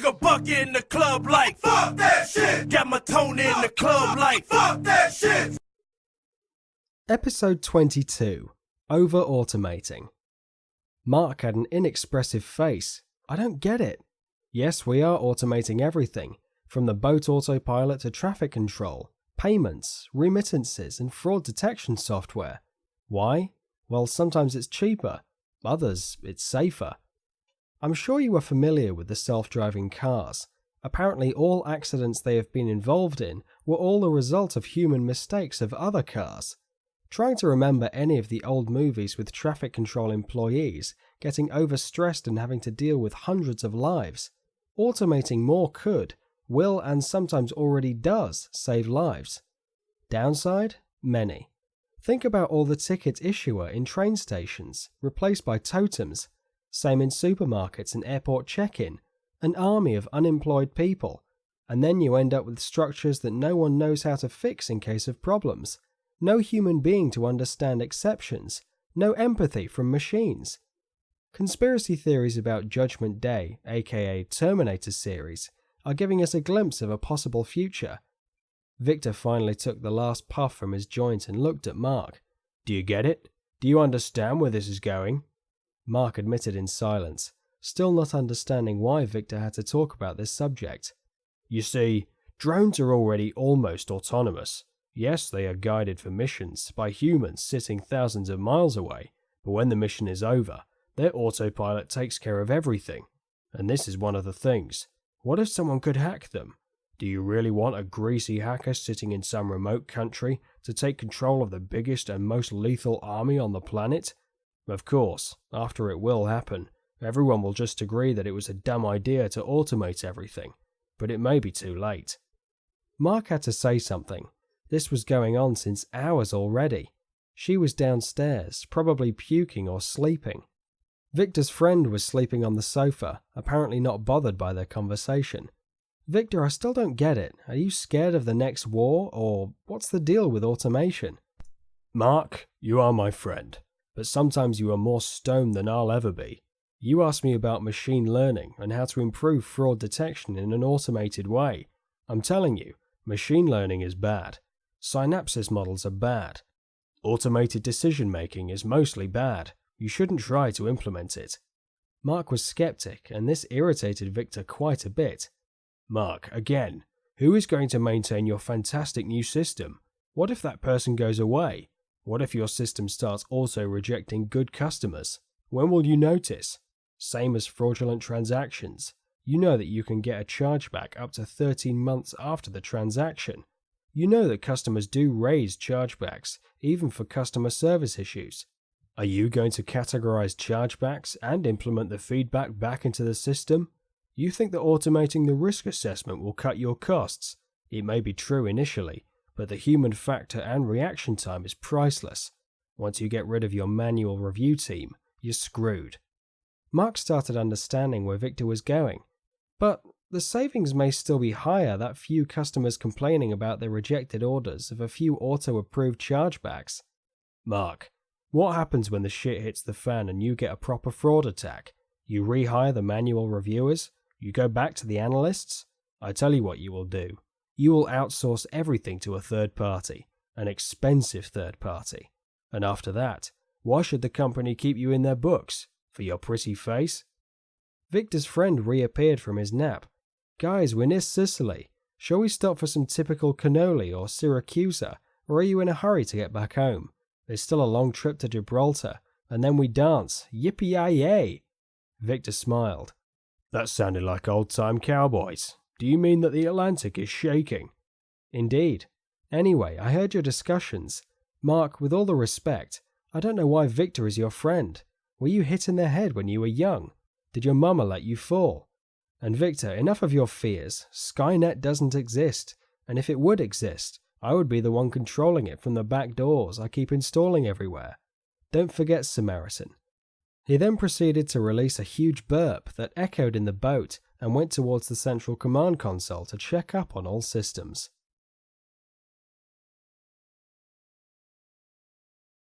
a buck in the club like, fuck that shit. Got my tone in the club like, fuck that shit. Episode 22, Overautomating. Mark had an inexpressive face. I don't get it. Yes, we are automating everything, from the boat autopilot to traffic control, payments, remittances, and fraud detection software. Why? Well, sometimes it's cheaper. Others, it's safer. I'm sure you are familiar with the self-driving cars. Apparently all accidents they have been involved in were all the result of human mistakes of other cars. Trying to remember any of the old movies with traffic control employees getting overstressed and having to deal with hundreds of lives. Automating more could, will, and sometimes already does save lives. Downside? Many. Think about all the ticket issuer in train stations, replaced by totems. Same in supermarkets and airport check-in. An army of unemployed people. And then you end up with structures that no one knows how to fix in case of problems. No human being to understand exceptions. No empathy from machines. Conspiracy theories about Judgment Day, aka Terminator series, are giving us a glimpse of a possible future. Victor finally took the last puff from his joint and looked at Mark. Do you get it? Do you understand where this is going? Mark admitted in silence, still not understanding why Victor had to talk about this subject. You see, drones are already almost autonomous. Yes, they are guided for missions by humans sitting thousands of miles away, but when the mission is over, their autopilot takes care of everything. And this is one of the things. What if someone could hack them? Do you really want a greasy hacker sitting in some remote country to take control of the biggest and most lethal army on the planet? Of course, after it will happen, everyone will just agree that it was a dumb idea to automate everything, but it may be too late. Mark had to say something. This was going on since hours already. She was downstairs, probably puking or sleeping. Victor's friend was sleeping on the sofa, apparently not bothered by their conversation. Victor, I still don't get it. Are you scared of the next war, or what's the deal with automation? Mark, you are my friend, but sometimes you are more stoned than I'll ever be. You asked me about machine learning and how to improve fraud detection in an automated way. I'm telling you, machine learning is bad. Synapses models are bad. Automated decision-making is mostly bad. You shouldn't try to implement it. Mark was skeptic, and this irritated Victor quite a bit. Mark, again, who is going to maintain your fantastic new system? What if that person goes away? What if your system starts auto-rejecting good customers? When will you notice? Same as fraudulent transactions. You know that you can get a chargeback up to 13 months after the transaction. You know that customers do raise chargebacks, even for customer service issues. Are you going to categorize chargebacks and implement the feedback back into the system? You think that automating the risk assessment will cut your costs? It may be true initially, but the human factor and reaction time is priceless. Once you get rid of your manual review team, you're screwed. Mark started understanding where Victor was going. But the savings may still be higher, that few customers complaining about their rejected orders of a few auto-approved chargebacks. Mark, what happens when the shit hits the fan and you get a proper fraud attack? You rehire the manual reviewers? You go back to the analysts? I tell you what you will do. You will outsource everything to a third party, an expensive third party. And after that, why should the company keep you in their books? For your pretty face? Victor's friend reappeared from his nap. Guys, we're near Sicily. Shall we stop for some typical cannoli or Syracusa, or are you in a hurry to get back home? There's still a long trip to Gibraltar, and then we dance. Yippee-yi-yay! Victor smiled. That sounded like old-time cowboys. Do you mean that the Atlantic is shaking? Indeed. Anyway, I heard your discussions. Mark, with all the respect, I don't know why Victor is your friend. Were you hit in the head when you were young? Did your mama let you fall? And Victor, enough of your fears. Skynet doesn't exist, and if it would exist, I would be the one controlling it from the back doors I keep installing everywhere. Don't forget Samaritan. He then proceeded to release a huge burp that echoed in the boat and went towards the central command console to check up on all systems.